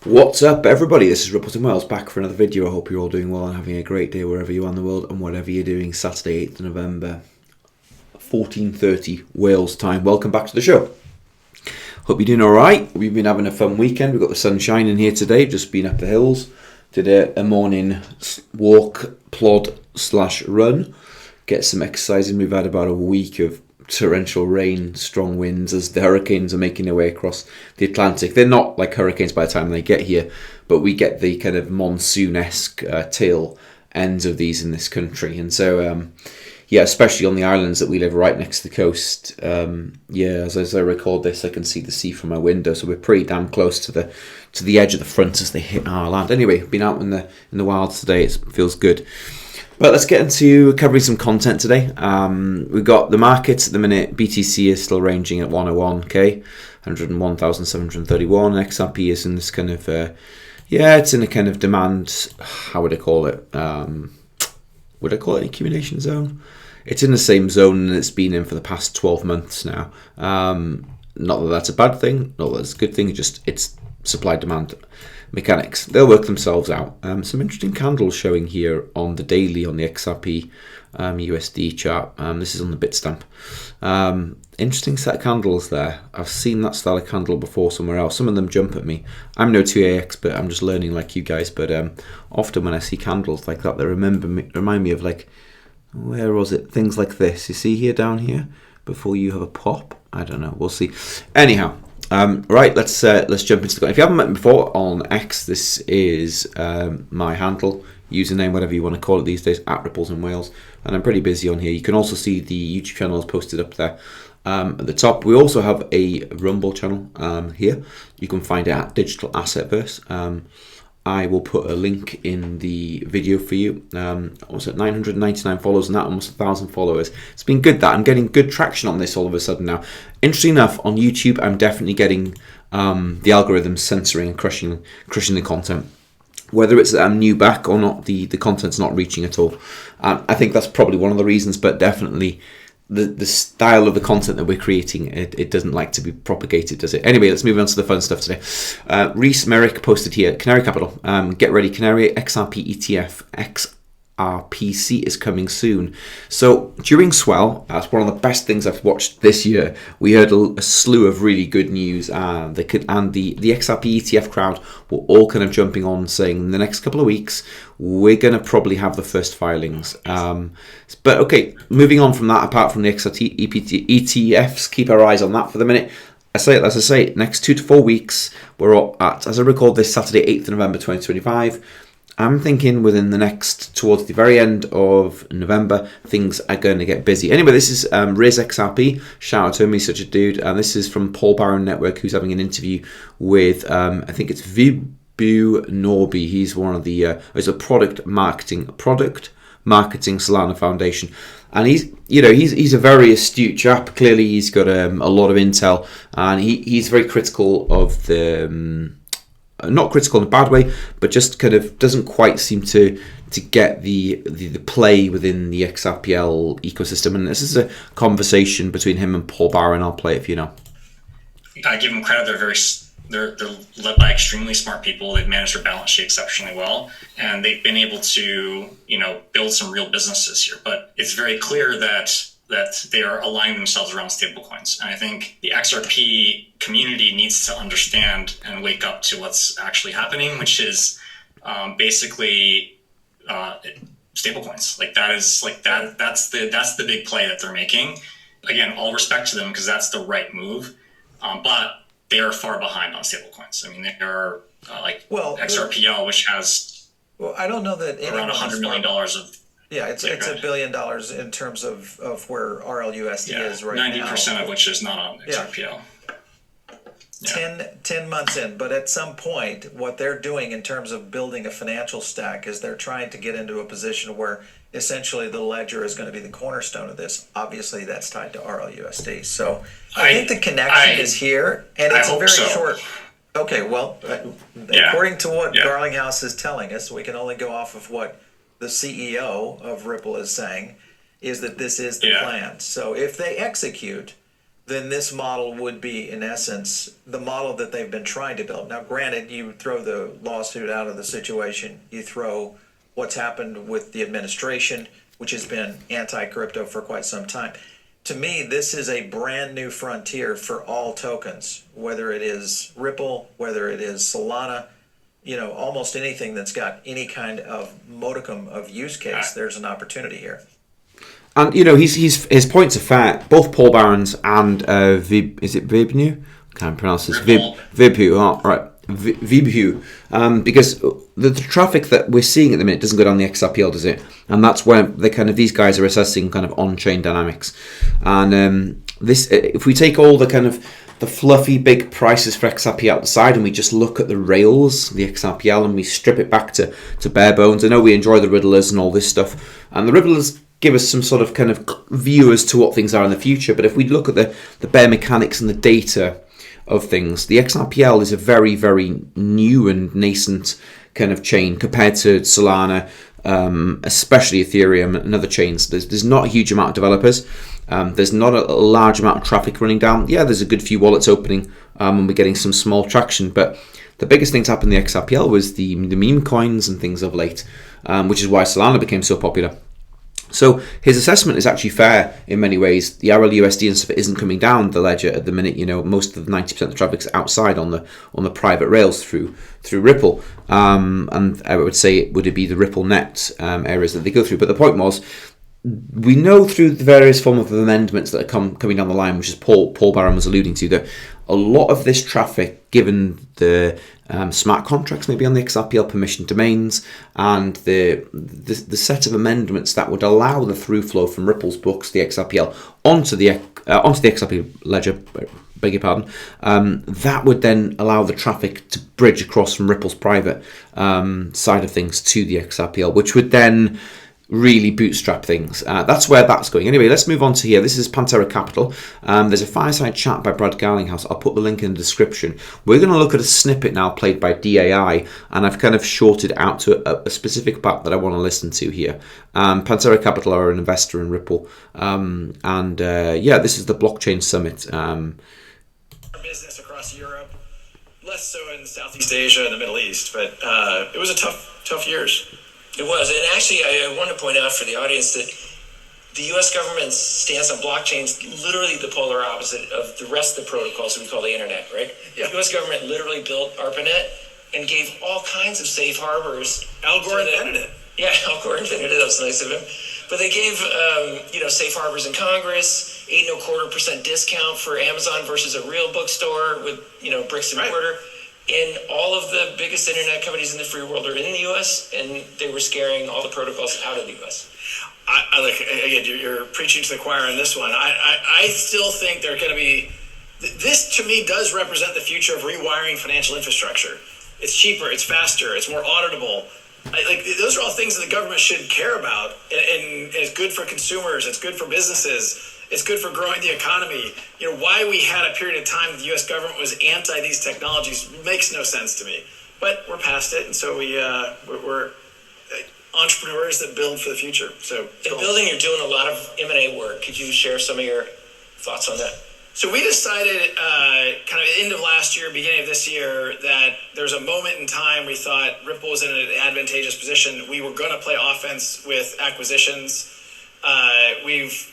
What's up, everybody? This is Rippleton Wales back for another video. I hope you're all doing well and having a great day wherever you are in the world and whatever you're doing. Saturday, 8th of November, 14:30 Wales time. Welcome back to the show. Hope you're doing all right. We've been having a fun weekend. We've got the sun shining here today. Just been up the hills. Did a morning walk, plod / run. Get some exercise in. We've had about a week of torrential rain, strong winds as the hurricanes are making their way across the Atlantic. They're not like hurricanes by the time they get here, but we get the kind of monsoon-esque tail ends of these in this country. And so, especially on the islands that we live right next to the coast. As I record this, I can see the sea from my window, so we're pretty damn close to the edge of the front as they hit our land. Anyway, been out in the wilds today. It feels good. But let's get into covering some content today. We've got the markets at the minute. BTC is still ranging at 101k, 101,731. XRP is in this kind of, it's in a kind of demand, how would I call it? Would I call it an accumulation zone? It's in the same zone that it's been in for the past 12 months now. Not that that's a bad thing, not that it's a good thing, it's supply-demand mechanics. They'll work themselves out. Some interesting candles showing here on the daily on the XRP USD chart. This is on the Bitstamp. Interesting set of candles there. I've seen that style of candle before somewhere else. Some of them jump at me. I'm no 2A expert. I'm just learning like you guys. But often when I see candles like that, they remind me of like, where was it? Things like this. You see here down here before you have a pop. I don't know. We'll see. Anyhow. Right, let's jump into the. If you haven't met me before on X, this is my handle, username, whatever you want to call it these days, at Ripples in Wales, and I'm pretty busy on here. You can also see the YouTube channel is posted up there at the top. We also have a Rumble channel here. You can find it at Digital Assetverse. I will put a link in the video for you. Almost at 999 followers and that, almost 1,000 followers. It's been good that I'm getting good traction on this all of a sudden now. Interesting enough, on YouTube, I'm definitely getting the algorithm censoring and crushing the content. Whether it's that I'm new back or not, the content's not reaching at all. I think that's probably one of the reasons, but definitely the style of the content that we're creating, it doesn't like to be propagated, does it? Anyway, let's move on to the fun stuff today. Reese Merrick posted here, Canary Capital, get ready, Canary XRP ETF, XRPC is coming soon. So during Swell, that's one of the best things I've watched this year. We heard a slew of really good news. The XRP ETF crowd were all kind of jumping on, saying in the next couple of weeks we're going to probably have the first filings. But okay, moving on from that, apart from the XRP ETFs, keep our eyes on that for the minute. As I say, next 2 to 4 weeks, we're at, as I record this, Saturday, 8th of November 2025. I'm thinking within the next, towards the very end of November, things are going to get busy. Anyway, this is Regs XRP. Shout out to him, he's such a dude. And this is from Paul Barron Network, who's having an interview with, I think it's Vibhu Norby. He's one of the, he's a product marketing Solana Foundation. And he's a very astute chap. Clearly, he's got a lot of intel. And he's very critical of the... not critical in a bad way, but just kind of doesn't quite seem to get the play within the XRPL ecosystem. And this is a conversation between him and Paul Barron. I'll play it for you now. I give them credit. They're led by extremely smart people. They've managed their balance sheet exceptionally well, and they've been able to build some real businesses here. But it's very clear that they are aligning themselves around stablecoins. And I think the XRP community needs to understand and wake up to what's actually happening, which is basically stablecoins. That's the big play that they're making. Again, all respect to them because that's the right move. But they are far behind on stablecoins. I mean, they are XRPL, which has I don't know that around $100 million of. Yeah, it's $1 billion in terms of where RLUSD is right 90% now. 90% of which is not on XRPL. Yeah. 10 months in, but at some point, what they're doing in terms of building a financial stack is they're trying to get into a position where essentially the ledger is going to be the cornerstone of this. Obviously, that's tied to RLUSD. So I think the connection is here, and it's a very short. Okay, well, according to what Garlinghouse is telling us, we can only go off of what the CEO of Ripple is saying, is that this is the plan. So if they execute, then this model would be, in essence, the model that they've been trying to build. Now, granted, you throw the lawsuit out of the situation, you throw what's happened with the administration, which has been anti-crypto for quite some time. To me, this is a brand new frontier for all tokens, whether it is Ripple, whether it is Solana, almost anything that's got any kind of modicum of use case, there's an opportunity here. And his points are fair. Both Paul Barron's and Vibhu? I can't pronounce this. Vibhu, right. Vibhu, because the traffic that we're seeing at the minute doesn't go down the XRPL, does it? And that's where these guys are assessing kind of on-chain dynamics. And this, if we take all the kind of the fluffy big prices for XRP out the side and we just look at the rails, the XRPL, and we strip it back to bare bones. I know we enjoy the riddlers and all this stuff, and the riddlers give us some sort of kind of view as to what things are in the future. But if we look at the bare mechanics and the data of things, the XRPL is a very, very new and nascent kind of chain compared to Solana, especially Ethereum and other chains. There's not a huge amount of developers. There's not a large amount of traffic running down. Yeah, there's a good few wallets opening, and we're getting some small traction. But the biggest thing to happen in the XRPL was the meme coins and things of late, which is why Solana became so popular. So his assessment is actually fair in many ways. The RLUSD and stuff isn't coming down the ledger at the minute. Most of the 90% of the traffic's outside on the private rails through Ripple, and I would say it would be the Ripple net areas that they go through. But the point was, we know through the various form of amendments that are coming down the line, which is Paul Barron was alluding to, that a lot of this traffic, given the smart contracts maybe on the XRPL permission domains and the set of amendments that would allow the through flow from Ripple's books, the XRPL, onto the XRP ledger, beg your pardon, that would then allow the traffic to bridge across from Ripple's private side of things to the XRPL, which would then really bootstrap things. That's where that's going. Anyway, let's move on to here. This is Pantera Capital. There's a fireside chat by Brad Garlinghouse. I'll put the link in the description. We're going to look at a snippet now played by DAI, and I've kind of shorted out to a specific part that I want to listen to here. Pantera Capital are an investor in Ripple. This is the blockchain summit. Business across Europe, less so in Southeast Asia and the Middle East, but it was a tough years. It was, and actually I want to point out for the audience that the U.S. government's stance on blockchain is literally the polar opposite of the rest of the protocols that we call the internet, right? Yeah. The U.S. government literally built ARPANET and gave all kinds of safe harbors. Al Gore invented it. Yeah, Al Gore invented it. That was nice of him. But they gave, safe harbors in Congress, 8.25% discount for Amazon versus a real bookstore with, bricks and mortar. And all of the biggest internet companies in the free world are in the U.S., and they were scaring all the protocols out of the U.S. You're preaching to the choir on this one. I still think they're going to be. This to me does represent the future of rewiring financial infrastructure. It's cheaper, it's faster, it's more auditable. Those are all things that the government should care about, and it's good for consumers. It's good for businesses. It's good for growing the economy. Why we had a period of time that the U.S. government was anti these technologies makes no sense to me. But we're past it, and so we're entrepreneurs that build for the future. So in building, you're doing a lot of M&A work. Could you share some of your thoughts on that? So we decided kind of at the end of last year, beginning of this year, that there's a moment in time we thought Ripple was in an advantageous position. We were going to play offense with acquisitions. We've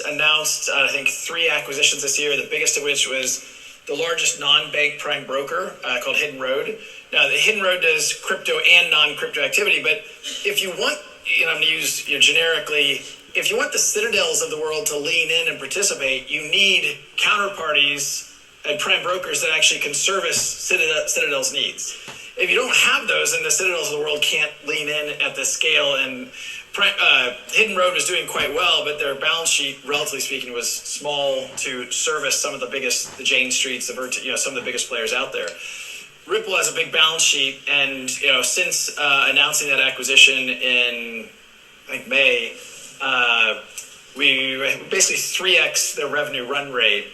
announced, I think, 3 acquisitions this year, the biggest of which was the largest non-bank prime broker called Hidden Road. Now, the Hidden Road does crypto and non-crypto activity, but if you want, I'm going to use generically, if you want the Citadels of the world to lean in and participate, you need counterparties and prime brokers that actually can service Citadel's needs. If you don't have those, then the Citadels of the world can't lean in at this scale. And Hidden Road was doing quite well, but their balance sheet, relatively speaking, was small to service some of the biggest, the Jane Streets, some of the biggest players out there. Ripple has a big balance sheet, and since announcing that acquisition in, I think, May, we basically 3x their revenue run rate,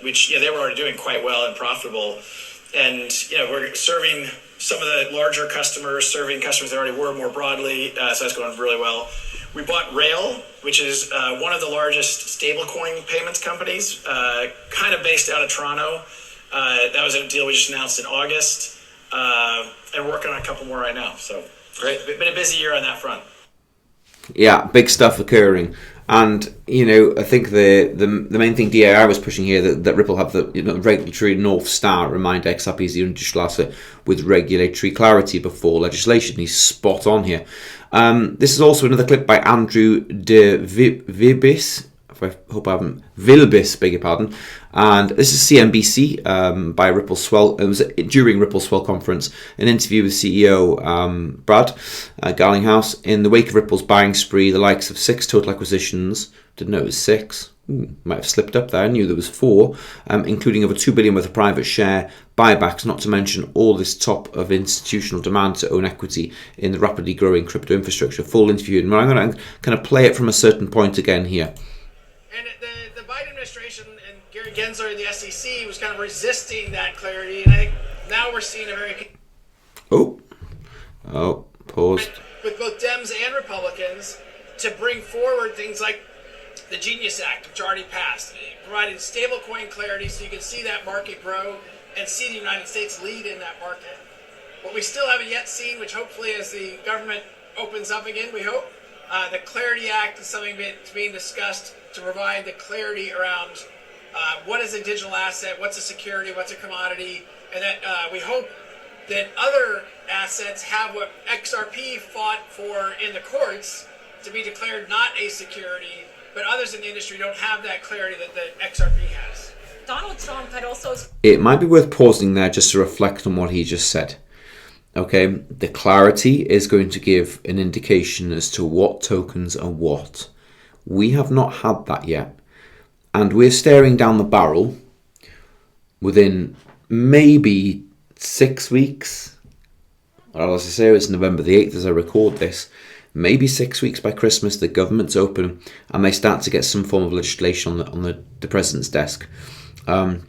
which they were already doing quite well and profitable. And we're serving some of the larger customers, serving customers that already were more broadly, so that's going really well. We bought Rail, which is one of the largest stablecoin payments companies, kind of based out of Toronto. That was a deal we just announced in August, and we're working on a couple more right now. So great, been a busy year on that front. Yeah, big stuff occurring. And, you know, I think the main thing DAI was pushing here, that Ripple have the regulatory North Star, remind XRP is the digital asset with regulatory clarity before legislation. He's spot on here. This is also another clip by Andrew de Vibis. I hope I haven't, Vilbis, beg your pardon. And this is CNBC by Ripple Swell. It was during Ripple Swell conference, an interview with CEO Brad Garlinghouse. In the wake of Ripple's buying spree, the likes of 6 total acquisitions, didn't know it was 6, might have slipped up there, I knew there was 4, including over $2 billion worth of private share buybacks, not to mention all this top of institutional demand to own equity in the rapidly growing crypto infrastructure. Full interview, and I'm going to kind of play it from a certain point again here. And the Biden administration and Gary Gensler and the SEC was kind of resisting that clarity, and I think now we're seeing a very... Paused. With both Dems and Republicans to bring forward things like the Genius Act, which already passed, providing stablecoin clarity so you can see that market grow and see the United States lead in that market. What we still haven't yet seen, which hopefully as the government opens up again, we hope, the Clarity Act is something that's being discussed to provide the clarity around what is a digital asset, what's a security, what's a commodity, and that we hope that other assets have what XRP fought for in the courts to be declared not a security, but others in the industry don't have that clarity that the XRP has. Donald Trump had also... It might be worth pausing there just to reflect on what he just said. Okay, the clarity is going to give an indication as to what tokens are what. We have not had that yet. And we're staring down the barrel within maybe 6 weeks. Well, as I say, it's November the 8th as I record this. Maybe 6 weeks by Christmas, the government's open and they start to get some form of legislation on the president's desk. And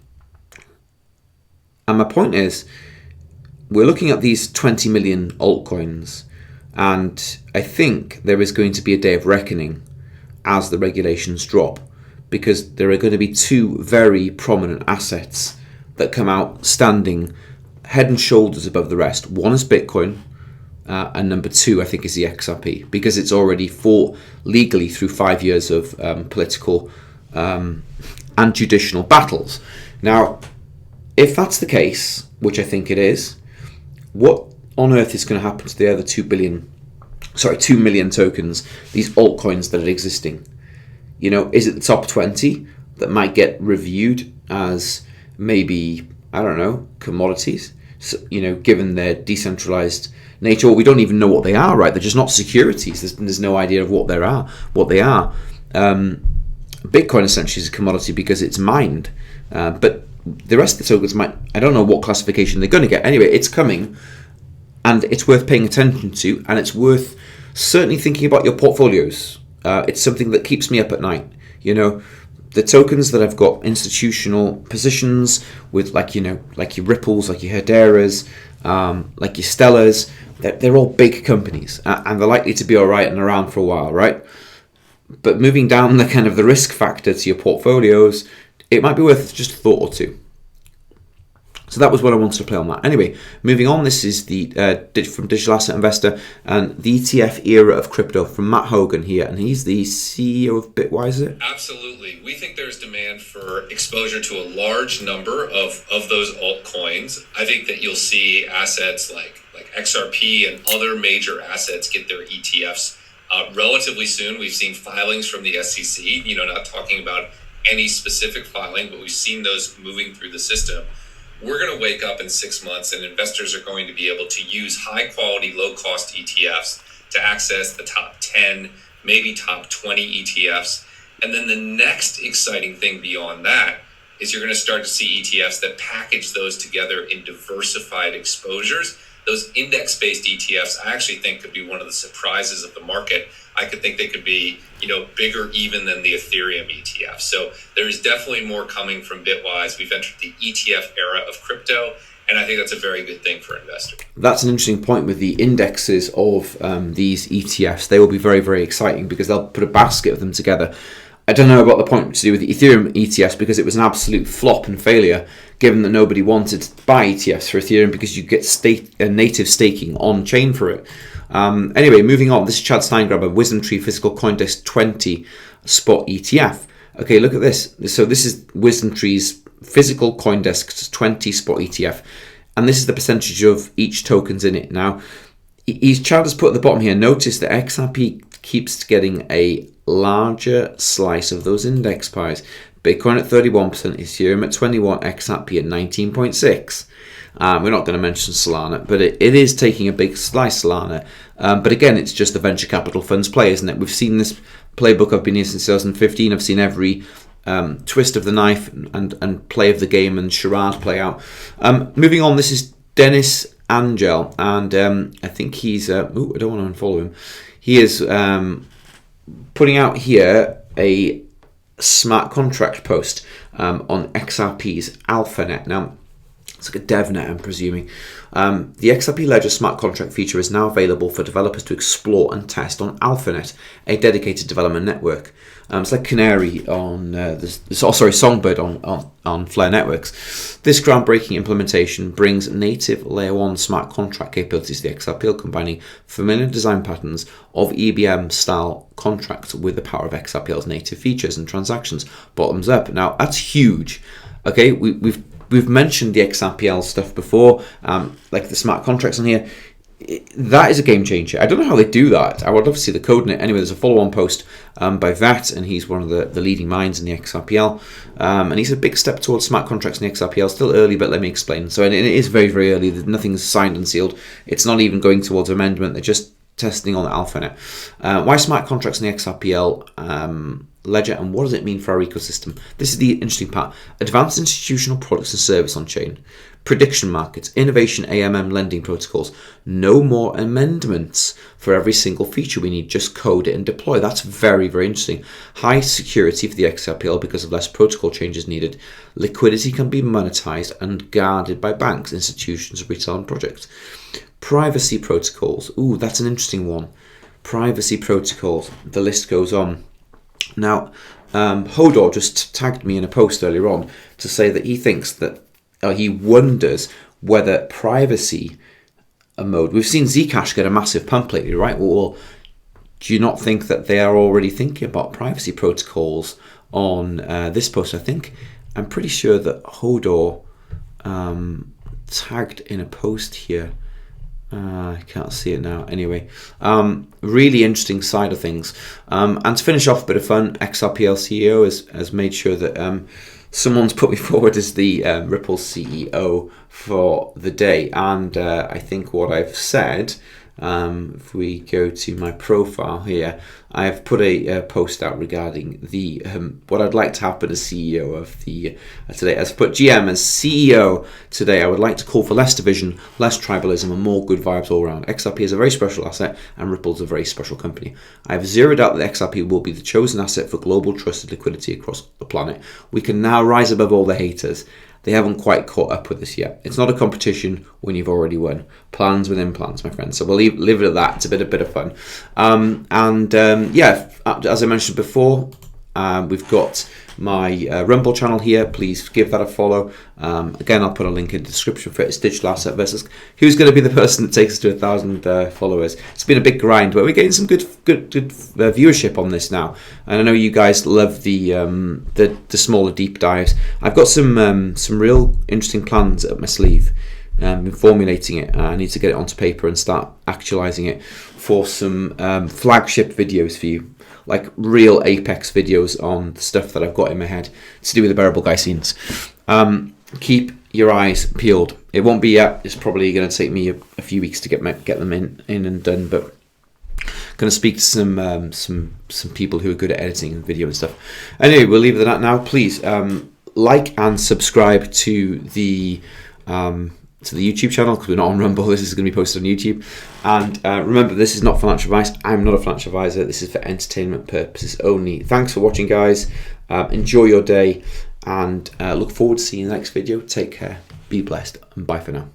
my point is, we're looking at these 20 million altcoins, and I think there is going to be a day of reckoning as the regulations drop, because there are going to be 2 very prominent assets that come out standing head and shoulders above the rest. One is Bitcoin, and number 2, I think, is the XRP, because it's already fought legally through 5 years of political and judicial battles. Now, if that's the case, which I think it is, what on earth is going to happen to the other 2 million tokens, these altcoins that are existing? You know, is it the top 20 that might get reviewed as maybe, I don't know, commodities? So, you know, given their decentralized nature, or we don't even know what they are, right? They're just not securities. There's no idea of what they are. Bitcoin essentially is a commodity because it's mined, but the rest of the tokens I don't know what classification they're going to get. Anyway, it's coming, and it's worth paying attention to, and it's worth certainly thinking about your portfolios. It's something that keeps me up at night. You know, the tokens that have got institutional positions with, like your Ripples, like your Hederas, like your Stellas, they're all big companies, and they're likely to be all right and around for a while, right? But moving down the kind of the risk factor to your portfolios, it might be worth just a thought or two. So that was what I wanted to play on that. Anyway, moving on, this is the from Digital Asset Investor and the ETF era of crypto from Matt Hogan here, and he's the CEO of Bitwiser. Absolutely. We think there's demand for exposure to a large number of those altcoins. I think that you'll see assets like XRP and other major assets get their ETFs relatively soon. We've seen filings from the SEC, not talking about any specific filing, but we've seen those moving through the system. We're going to wake up in 6 months and investors are going to be able to use high quality, low cost ETFs to access the top 10, maybe top 20 ETFs. And then the next exciting thing beyond that is you're going to start to see ETFs that package those together in diversified exposures. Those index-based ETFs, I actually think, could be one of the surprises of the market. I could think they could be, bigger even than the Ethereum ETF. So there is definitely more coming from Bitwise. We've entered the ETF era of crypto, And I think that's a very good thing for investors. That's an interesting point with the indexes of these ETFs. They will be very, very exciting because they'll put a basket of them together. I don't know about the point to do with the Ethereum ETFs because it was an absolute flop and failure, given that nobody wanted to buy ETFs for Ethereum because you get native staking on chain for it. Anyway, moving on. This is Chad Steingraber, WisdomTree Physical CoinDesk 20 Spot ETF. Okay, look at this. So this is WisdomTree's Physical CoinDesk 20 Spot ETF, and this is the percentage of each tokens in it. Now, Chad has put at the bottom here, notice that XRP keeps getting a larger slice of those index pies. Bitcoin at 31%, Ethereum at 21%, XRP at 19.6%. We're not going to mention Solana, but it is taking a big slice, Solana. But again, it's just the venture capital funds play, isn't it? We've seen this playbook. I've been here since 2015. I've seen every twist of the knife and play of the game and charade play out. Moving on, this is Dennis Angel, and I think he's... I don't want to unfollow him. He is putting out here a smart contract post on XRP's AlphaNet. Now, it's like a DevNet, I'm presuming. The XRP Ledger smart contract feature is now available for developers to explore and test on AlphaNet, a dedicated development network. It's like Canary on Songbird on Flare Networks. This groundbreaking implementation brings native Layer 1 smart contract capabilities to the XRPL, combining familiar design patterns of EBM-style contracts with the power of XRPL's native features and transactions, bottoms up. Now, that's huge. Okay, we've mentioned the XRPL stuff before, like the smart contracts on here. That is a game changer. I don't know how they do that. I would love to see the code in it. Anyway, there's a follow-on post by Vat, and he's one of the leading minds in the XRPL. And he's a big step towards smart contracts in the XRPL. Still early, but let me explain. So it is very, very early. Nothing's signed and sealed. It's not even going towards amendment. They're just testing on the AlphaNet. Why smart contracts in the XRPL ledger, and what does it mean for our ecosystem? This is the interesting part. Advanced institutional products and service on chain, prediction markets, innovation, AMM lending protocols. No more amendments for every single feature. We need just code it and deploy. That's very, very interesting. High security for the XRPL because of less protocol changes needed. Liquidity can be monetized and guarded by banks, institutions, retail and projects. Privacy protocols. Ooh, that's an interesting one. Privacy protocols. The list goes on. Now, Hodor just tagged me in a post earlier on to say that he thinks that he wonders whether privacy mode. We've seen Zcash get a massive pump lately, right? Well, do you not think that they are already thinking about privacy protocols on this post? I'm pretty sure that Hodor tagged in a post here. I can't see it now. Anyway, really interesting side of things. And to finish off a bit of fun, XRPL CEO has made sure that someone's put me forward as the Ripple CEO for the day. And I think what I've said, if we go to my profile here, I've put a post out regarding the what I'd like to happen as CEO of the today. As put GM as CEO today, I would like to call for less division, less tribalism, and more good vibes all around. XRP is a very special asset, and Ripple's a very special company. I have zero doubt that XRP will be the chosen asset for global trusted liquidity across the planet. We can now rise above all the haters. They haven't quite caught up with us yet. It's not a competition when you've already won. Plans within plans, my friends. So we'll leave it at that. It's a bit of fun. Yeah, as I mentioned before, we've got my Rumble channel here. Please give that a follow. Again, I'll put a link in the description for it. It's digital asset versus who's going to be the person that takes us to 1,000 followers. It's been a big grind, but we're getting some good viewership on this now. And I know you guys love the smaller deep dives. I've got some real interesting plans up my sleeve. Been formulating it. I need to get it onto paper and start actualizing it for some flagship videos for you, like real apex videos on the stuff that I've got in my head to do with the bearable guy scenes. Keep your eyes peeled. It won't be yet. It's probably going to take me a few weeks to get them in and done, but going to speak to some people who are good at editing and video and stuff. Anyway, we'll leave it at that now. Please like and subscribe to the YouTube channel, because we're not on Rumble. This is going to be posted on YouTube. And remember, this is not financial advice. I'm not a financial advisor. This is for entertainment purposes only. Thanks for watching, guys. Enjoy your day, and look forward to seeing you in the next video. Take care. Be blessed, and bye for now.